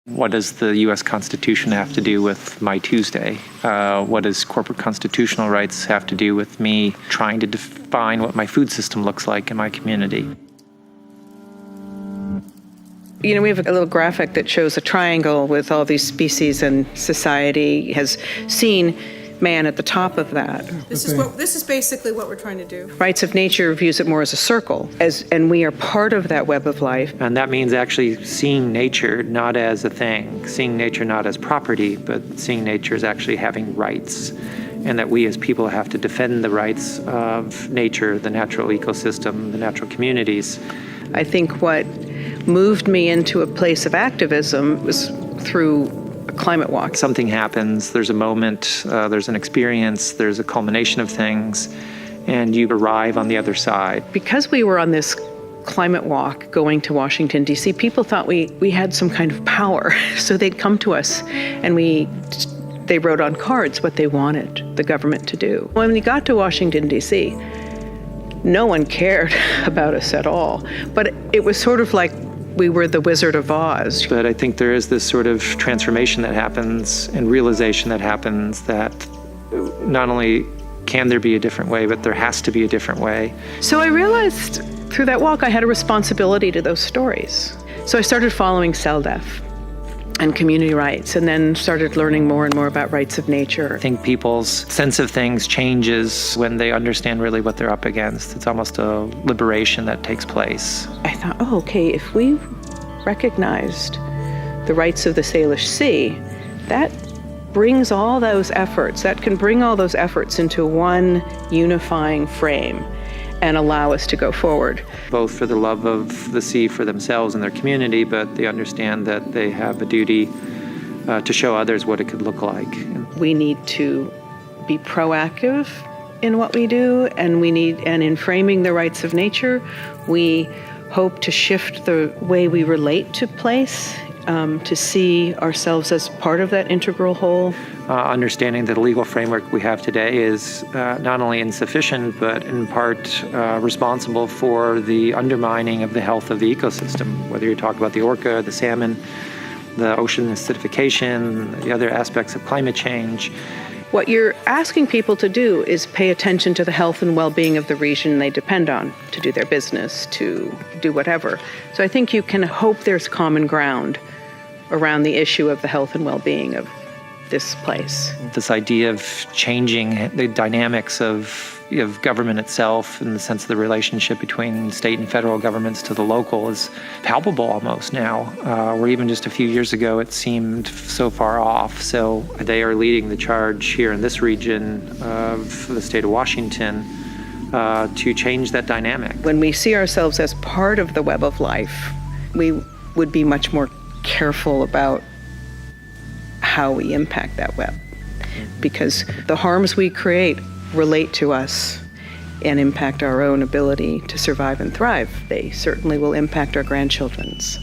What does the U.S. Constitution have to do with my Tuesday? What does corporate constitutional rights have to do with me trying to define what my food system looks like in my community? You know, we have a little graphic that shows a triangle with all these species, and society has seen man at the top of that. This is basically what we're trying to do. Rights of Nature views it more as a circle, and we are part of that web of life. And that means actually seeing nature not as a thing, seeing nature not as property, but seeing nature as actually having rights, and that we as people have to defend the rights of nature, the natural ecosystem, the natural communities. I think what moved me into a place of activism was through a climate walk. Something happens, there's a moment, there's an experience, there's a culmination of things, and you arrive on the other side. Because we were on this climate walk going to Washington, D.C., people thought we had some kind of power. So they'd come to us and they wrote on cards what they wanted the government to do. When we got to Washington, D.C., no one cared about us at all. But it was sort of like we were the Wizard of Oz. But I think there is this sort of transformation that happens and realization that happens that not only can there be a different way, but there has to be a different way. So I realized through that walk I had a responsibility to those stories. So I started following CELDF and community rights, and then started learning more and more about rights of nature. I think people's sense of things changes when they understand really what they're up against. It's almost a liberation that takes place. I thought, oh, okay, if we recognized the rights of the Salish Sea, that brings all those efforts, that can bring all those efforts into one unifying frame and allow us to go forward. Both for the love of the sea for themselves and their community, but they understand that they have a duty to show others what it could look like. We need to be proactive in what we do, and in framing the rights of nature, we hope to shift the way we relate to place, to see ourselves as part of that integral whole. Understanding that the legal framework we have today is not only insufficient, but in part responsible for the undermining of the health of the ecosystem, whether you're talking about the orca, the salmon, the ocean acidification, the other aspects of climate change. What you're asking people to do is pay attention to the health and well-being of the region they depend on to do their business, to do whatever. So I think you can hope there's common ground around the issue of the health and well-being of this place. This idea of changing the dynamics of government itself in the sense of the relationship between state and federal governments to the local is palpable almost now, where even just a few years ago it seemed so far off. So they are leading the charge here in this region of the state of Washington to change that dynamic. When we see ourselves as part of the web of life, we would be much more careful about how we impact that web, because the harms we create relate to us and impact our own ability to survive and thrive. They certainly will impact our grandchildren's.